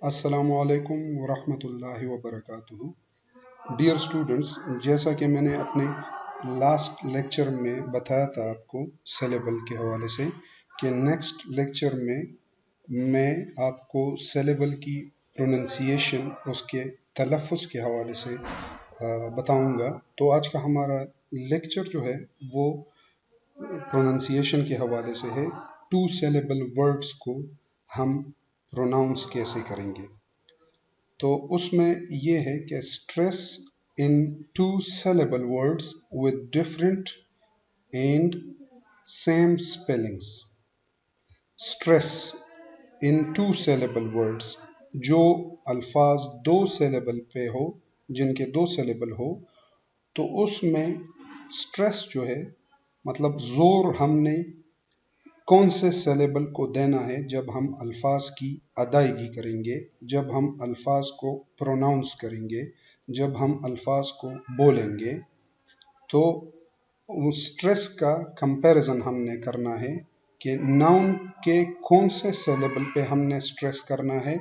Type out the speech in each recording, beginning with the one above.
अस्सलामुअलैकुम वरहमतुल्लाहि वबरकातुहू। Dear students, जैसा कि मैंने अपने लास्ट लेक्चर में बताया था आपको सेलेबल के हवाले से कि नेक्स्ट लेक्चर में मैं आपको सेलेबल की प्रोनंसिएशन, उसके तलफ़्फ़ुज़ के हवाले से बताऊंगा। तो आज का हमारा लेक्चर जो है वो प्रोनंसिएशन के हवाले से है। टू सेलेबल वर्ड्स को हम प्रोनाउंस कैसे करेंगे। तो उसमें ये है कि stress in two syllable words with different and same spellings. Stress in two syllable words, जो अल्फाज दो सेलेबल पे हो, जिनके दो सेलेबल हो, तो उसमें स्ट्रेस जो है मतलब जोर हमने कौन से सेलेबल को देना है जब हम अल्फाज की अदायगी करेंगे, जब हम अल्फाज को प्रोनाउंस करेंगे, जब हम अल्फाज को बोलेंगे। तो स्ट्रेस का कंपैरिजन हमने करना है कि नाउन के कौन से सेलेबल पे हमने स्ट्रेस करना है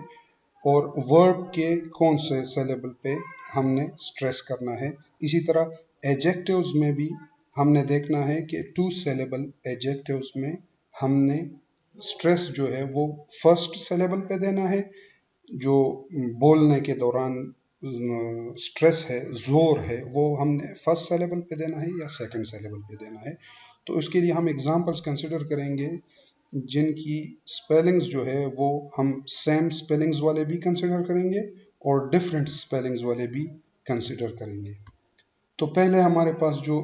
और वर्ब के कौन से सेलेबल पे हमने स्ट्रेस करना है। इसी तरह एडजेक्टिव्स में भी हमने देखना है कि टू सेलेबल एडजेक्टिव्स में हमने स्ट्रेस जो है वो फर्स्ट सेलेबल पे देना है, जो बोलने के दौरान स्ट्रेस है, जोर है, वो हमने फर्स्ट सेलेबल पे देना है या सेकंड सेलेबल पे देना है। तो इसके लिए हम एग्जांपल्स कंसिडर करेंगे जिनकी स्पेलिंग्स जो है वो हम सेम स्पेलिंग्स वाले भी कंसिडर करेंगे और डिफरेंट स्पेलिंग्स वाले भी कंसिडर करेंगे। तो पहले हमारे पास जो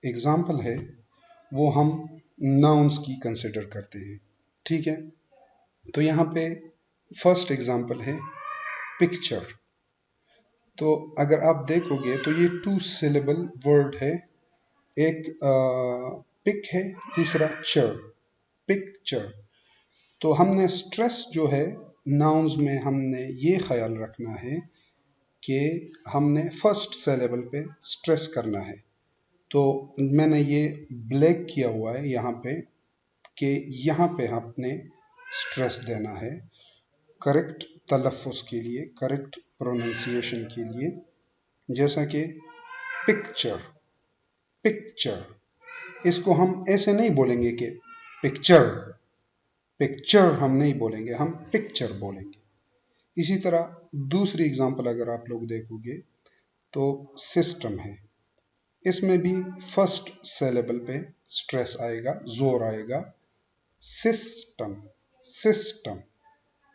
एग्जाम्पल है वो हम नाउन्स की कंसिडर करते हैं। ठीक है, तो यहाँ पे फर्स्ट एग्जाम्पल है पिक्चर। तो अगर आप देखोगे तो ये टू सिलेबल वर्ड है, एक पिक है, दूसरा चर, पिक्चर। तो हमने स्ट्रेस जो है नाउन्स में हमने ये ख्याल रखना है कि हमने फर्स्ट सेलेबल पे स्ट्रेस करना है। तो मैंने ये ब्लैक किया हुआ है यहाँ पे कि यहाँ पे आपने स्ट्रेस देना है करेक्ट तलफ़्फ़ुज़ के लिए, करेक्ट प्रोनंसिएशन के लिए। जैसा कि पिक्चर, पिक्चर, इसको हम ऐसे नहीं बोलेंगे कि पिक्चर, पिक्चर हम नहीं बोलेंगे, हम पिक्चर बोलेंगे। इसी तरह दूसरी एग्जांपल अगर आप लोग देखोगे तो सिस्टम है, इसमें भी फर्स्ट सेलेबल पे स्ट्रेस आएगा, जोर आएगा। सिस्टम, सिस्टम,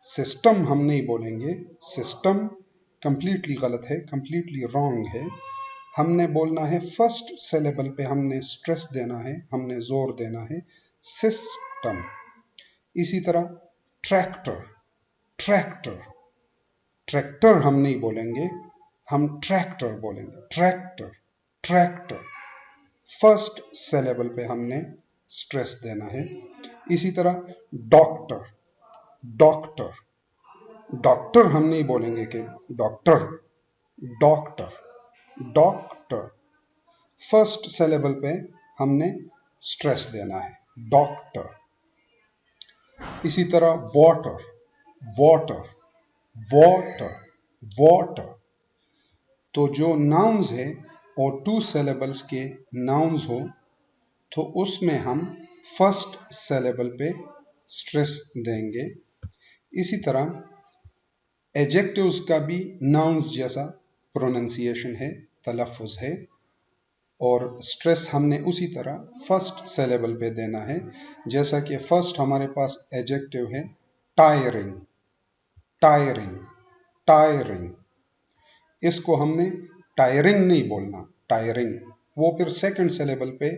सिस्टम हम नहीं बोलेंगे, सिस्टम कंप्लीटली गलत है, कंप्लीटली रॉन्ग है। हमने बोलना है फर्स्ट सेलेबल पे हमने स्ट्रेस देना है, हमने जोर देना है, सिस्टम। इसी तरह ट्रैक्टर, ट्रैक्टर, ट्रैक्टर हम नहीं बोलेंगे, हम ट्रैक्टर बोलेंगे, ट्रैक्टर, ट्रैक्टर। फर्स्ट सेलेबल पे हमने स्ट्रेस देना है। इसी तरह डॉक्टर, डॉक्टर, डॉक्टर हम नहीं बोलेंगे कि doctor, doctor, doctor. First saleable पे हमने स्ट्रेस देना है, डॉक्टर। इसी तरह वाटर, वाटर, वाटर, वाटर। तो जो नाउन्स है और टू सेलेबल्स के नाउन्स हो तो उसमें हम फर्स्ट सेलेबल पे स्ट्रेस देंगे। इसी तरह एडजेक्टिव्स का भी नाउन्स जैसा प्रोनंसिएशन है, तलफ़्फ़ुज़ है, और स्ट्रेस हमने उसी तरह फर्स्ट सेलेबल पे देना है। जैसा कि फर्स्ट हमारे पास एडजेक्टिव है टायरिंग, टायरिंग, टायरिंग। इसको हमने टायरिंग नहीं बोलना, टायरिंग। वो फिर सेकंड सेलेबल पे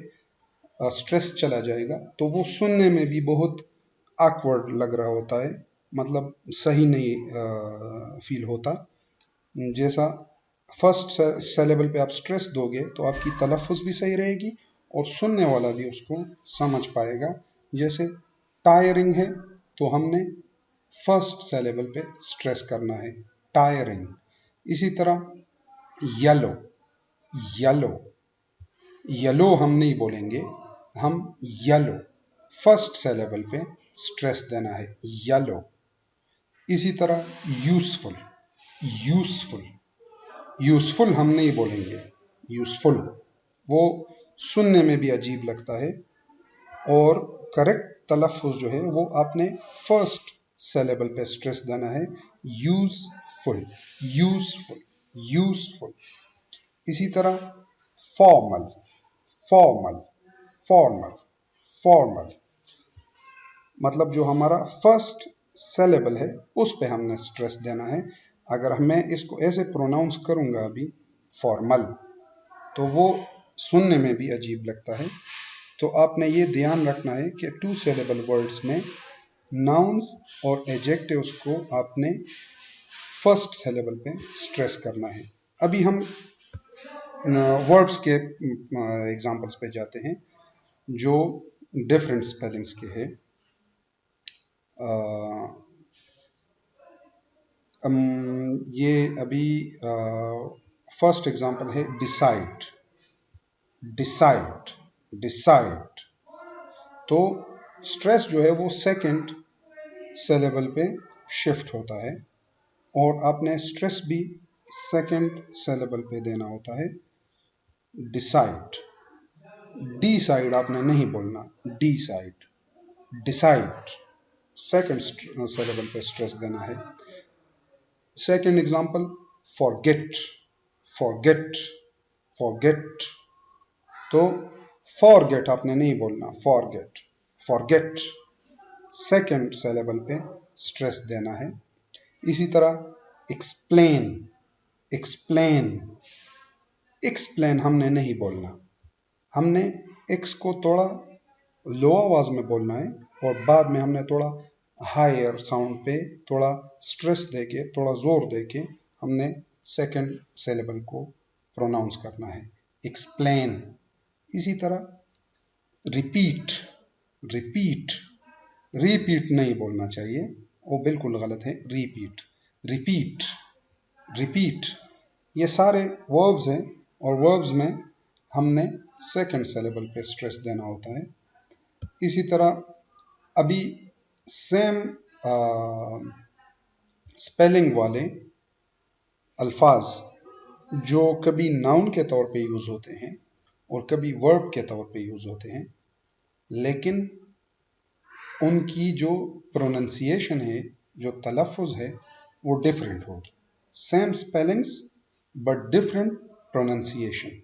स्ट्रेस चला जाएगा तो वो सुनने में भी बहुत ऑकवर्ड लग रहा होता है, मतलब सही नहीं फील होता। जैसा फर्स्ट सेलेबल पे आप स्ट्रेस दोगे तो आपकी तलफ़्फ़ुज़ भी सही रहेगी और सुनने वाला भी उसको समझ पाएगा। जैसे टायरिंग है तो हमने फर्स्ट सेलेबल पे स्ट्रेस करना है, टायरिंग। इसी तरह येलो, येलो, येलो हम नहीं बोलेंगे, हम येलो, फर्स्ट सेलेबल पे स्ट्रेस देना है, येलो। इसी तरह यूजफुल, यूजफुल, यूजफुल हम नहीं बोलेंगे, यूजफुल वो सुनने में भी अजीब लगता है, और करेक्ट तलफ़ुज़ जो है वो आपने फर्स्ट सेलेबल पे स्ट्रेस देना है, यूजफुल, यूजफुल, यूजफुल। इसी तरह फॉर्मल, फॉर्मल, फॉर्मल, फॉर्मल, मतलब जो हमारा फर्स्ट सेलेबल है उस पे हमने स्ट्रेस देना है। अगर मैं इसको ऐसे प्रोनाउंस करूंगा अभी फॉर्मल, तो वो सुनने में भी अजीब लगता है। तो आपने ये ध्यान रखना है कि टू सेलेबल वर्ड्स में नाउन्स और एडजेक्टिव्स को आपने फर्स्ट सेलेबल पे स्ट्रेस करना है। अभी हम वर्ब्स के एग्जांपल्स पे जाते हैं जो डिफरेंट स्पेलिंग्स के हैं। ये अभी फर्स्ट एग्जांपल है डिसाइड, डिसाइड, डिसाइड। तो स्ट्रेस जो है वो सेकंड सेलेबल पे शिफ्ट होता है, और आपने स्ट्रेस भी सेकंड सेलेबल पे देना होता है, डिसाइड। डी साइड आपने नहीं बोलना, D side, decide second saleable पे स्ट्रेस देना है। Second example forget, forget, forget. तो फॉरगेट आपने नहीं बोलना, फॉरगेट, फॉरगेट सेकंड सेलेबल पे स्ट्रेस देना है। इसी तरह एक्सप्लेन, एक्सप्लेन, एक्सप्लेन हमने नहीं बोलना, हमने एक्स को थोड़ा लो आवाज में बोलना है, और बाद में हमने थोड़ा हायर साउंड पे थोड़ा स्ट्रेस देके, थोड़ा जोर देके हमने सेकंड सिलेबल को प्रोनाउंस करना है, एक्सप्लेन। इसी तरह रिपीट, रिपीट, रिपीट नहीं बोलना चाहिए, वो बिल्कुल गलत है, रिपीट, रिपीट, रिपीट। ये सारे वर्ब्स हैं, और वर्ब्स में हमने सेकंड सिलेबल पे स्ट्रेस देना होता है। इसी तरह अभी सेम स्पेलिंग वाले अल्फाज जो कभी नाउन के तौर पे यूज होते हैं और कभी वर्ब के तौर पे यूज होते हैं, लेकिन उनकी जो प्रोनंसिएशन है, जो तलफ़ुज़ है, वो डिफरेंट होगी। Same spellings but different pronunciation.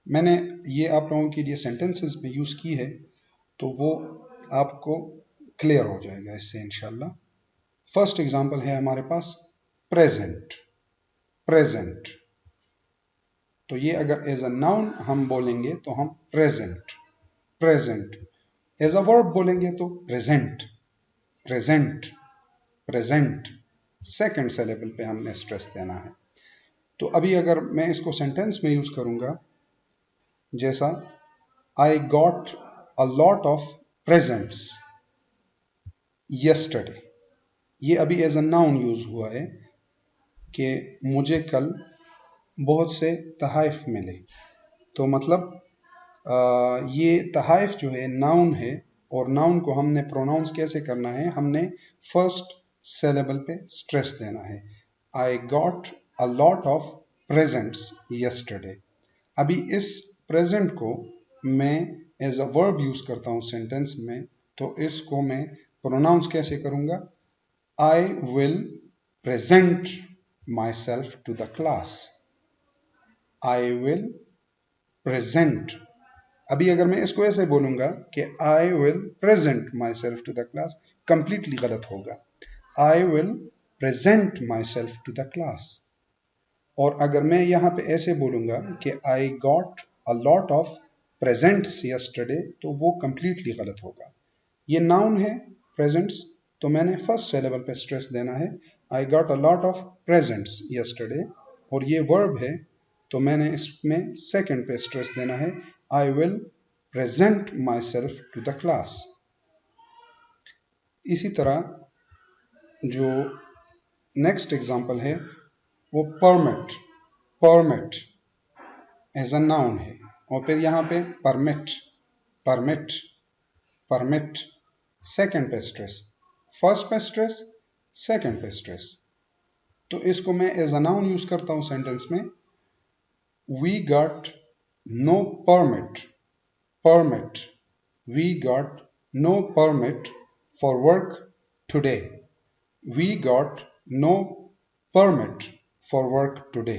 मैंने ये आप लोगों के लिए सेंटेंसेस में यूज़ की है, तो वो आपको क्लियर हो जाएगा इससे इंशाल्लाह। फर्स्ट एग्जांपल है हमारे पास प्रेजेंट, प्रेजेंट। तो ये अगर एज अ नाउन हम बोलेंगे तो हम present, present. As a verb बोलेंगे तो present, present, present second syllable पे हमने स्ट्रेस देना है। तो अभी अगर मैं इसको सेंटेंस में यूज करूंगा, जैसा आई got a lot of presents yesterday, ये अभी एज अ नाउन यूज हुआ है कि मुझे कल बहुत से तहाइफ मिले। तो मतलब ये तहाइफ जो है नाउन है, और नाउन को हमने प्रोनाउंस कैसे करना है, हमने फर्स्ट सिलेबल पे स्ट्रेस देना है। आई got a lot of presents yesterday. अभी इस प्रेजेंट को मैं एज अ वर्ब यूज करता हूँ सेंटेंस में, तो इसको मैं प्रोनाउंस कैसे करूंगा, I will present myself to the class, I will present. अभी अगर मैं इसको ऐसे बोलूंगा कि I will present myself to the class, completely गलत होगा। I will present myself to the class. और अगर मैं यहाँ पे ऐसे बोलूंगा कि I got a lot of presents yesterday, तो वो कंप्लीटली गलत होगा। ये नाउन है प्रेजेंट्स, तो मैंने फर्स्ट सिलेबल पे स्ट्रेस देना है, आई got a lot of presents yesterday. और ये वर्ब है, तो मैंने इसमें सेकंड पे स्ट्रेस देना है, I will present myself to the class. इसी तरह जो नेक्स्ट एग्जांपल है वो permit, permit as a noun है, और फिर यहाँ पे परमिट, परमिट, परमिट सेकंड पे स्ट्रेस, फर्स्ट पे स्ट्रेस, सेकंड पे स्ट्रेस। तो इसको मैं एज अ नाउन यूज करता हूं सेंटेंस में, we got no permit, permit, we got no permit for work today, we got no permit for work today।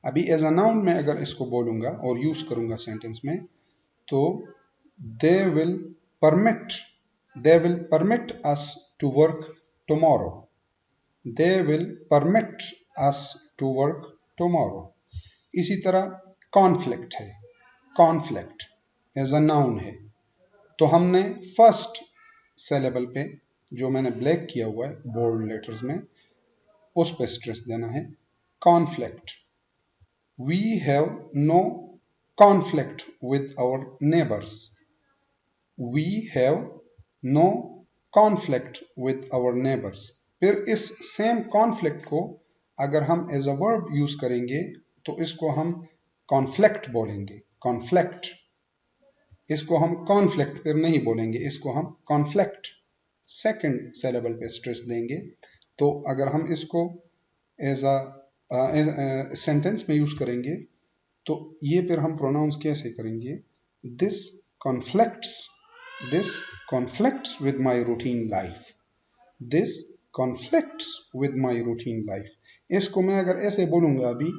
अभी एज अ नाउन में अगर इसको बोलूंगा और यूज करूंगा सेंटेंस में, तो they will permit, they will permit us to work tomorrow, they will permit us to work tomorrow। इसी तरह कॉन्फ्लिक्ट है, कॉन्फ्लिक्ट एज अ नाउन है, तो हमने फर्स्ट सेलेबल पे जो मैंने ब्लैक किया हुआ है बोल्ड लेटर्स में, उस पे स्ट्रेस देना है, conflict. We have no conflict with our neighbours, we have no conflict with our neighbours. फिर इस सेम कॉन्फ्लिक्ट को अगर हम एज अ वर्ब यूज करेंगे तो इसको हम कॉन्फ्लिक्ट बोलेंगे, कॉन्फ्लिक्ट। इसको हम कॉन्फ्लिक्ट फिर नहीं बोलेंगे, इसको हम कॉन्फ्लिक्ट सेकंड सिलेबल पे स्ट्रेस देंगे। तो अगर हम इसको एज अ सेंटेंस में यूज करेंगे तो ये फिर हम प्रोनाउंस कैसे करेंगे, this conflicts, this conflicts with my routine life, this conflicts with my routine life. इसको मैं अगर ऐसे बोलूंगा अभी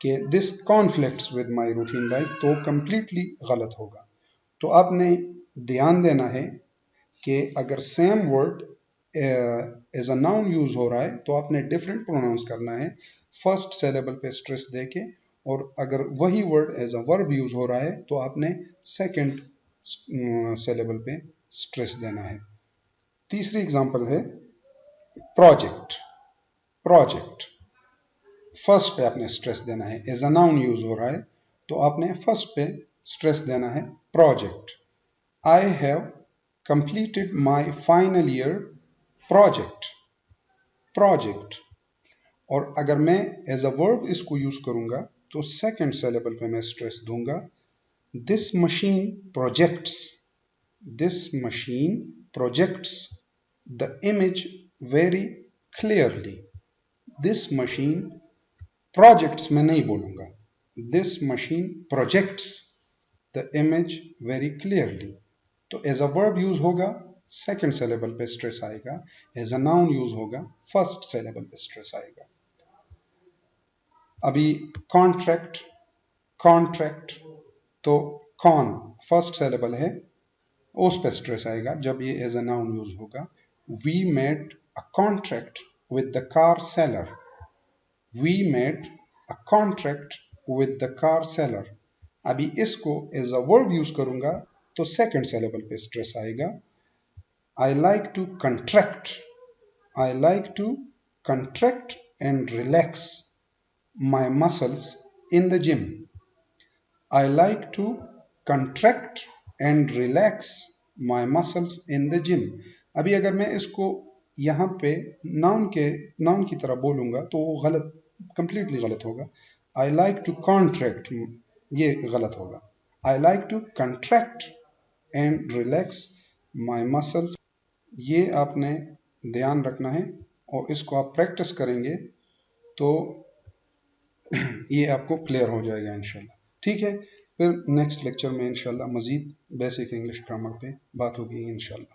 कि this conflicts with my routine life, तो कंप्लीटली गलत होगा। तो आपने ध्यान देना है कि अगर same word as a noun use हो रहा है तो आपने डिफरेंट प्रोनाउंस करना है फर्स्ट सिलेबल पे स्ट्रेस देके, और अगर वही word as a verb use हो रहा है तो आपने सेकंड सिलेबल पे स्ट्रेस देना है। तीसरी एग्जांपल है प्रोजेक्ट, प्रोजेक्ट फर्स्ट पे आपने स्ट्रेस देना है, एज अ नाउन यूज हो रहा है तो आपने फर्स्ट पे स्ट्रेस देना है, project. I have completed my final year project, project. और अगर मैं एज अ वर्ब इसको यूज करूंगा तो सेकंड सिलेबल पे मैं स्ट्रेस दूंगा, this machine projects, this machine projects the image very clearly. This machine projects में नहीं बोलूंगा, this machine projects the image very clearly. तो एज अ वर्ब यूज होगा सेकंड सिलेबल पे स्ट्रेस आएगा, एज अ नाउन यूज होगा first syllable पे stress आएगा। अभी कॉन्ट्रैक्ट, कॉन्ट्रैक्ट, तो कॉन फर्स्ट सिलेबल है, उस पे स्ट्रेस आएगा जब ये एज अ नाउन यूज होगा। We made a contract with the car seller, we made a contract with the car seller. अभी इसको एज अ वर्ब यूज करूंगा तो सेकंड सिलेबल पे स्ट्रेस आएगा। I like to contract, I like to contract and relax my muscles in the gym, I like to contract and relax my muscles in the gym. अभी अगर मैं इसको यहाँ पे नाउन की तरह बोलूंगा तो वो गलत, कंप्लीटली गलत होगा। आई लाइक टू कॉन्ट्रैक्ट, ये गलत होगा। I like to contract and relax my muscles, ये आपने ध्यान रखना है और इसको आप प्रैक्टिस करेंगे तो ये आपको क्लियर हो जाएगा इंशाल्लाह। ठीक है, फिर नेक्स्ट लेक्चर में इंशाल्लाह मजीद बेसिक इंग्लिश ग्रामर पे बात होगी इंशाल्लाह।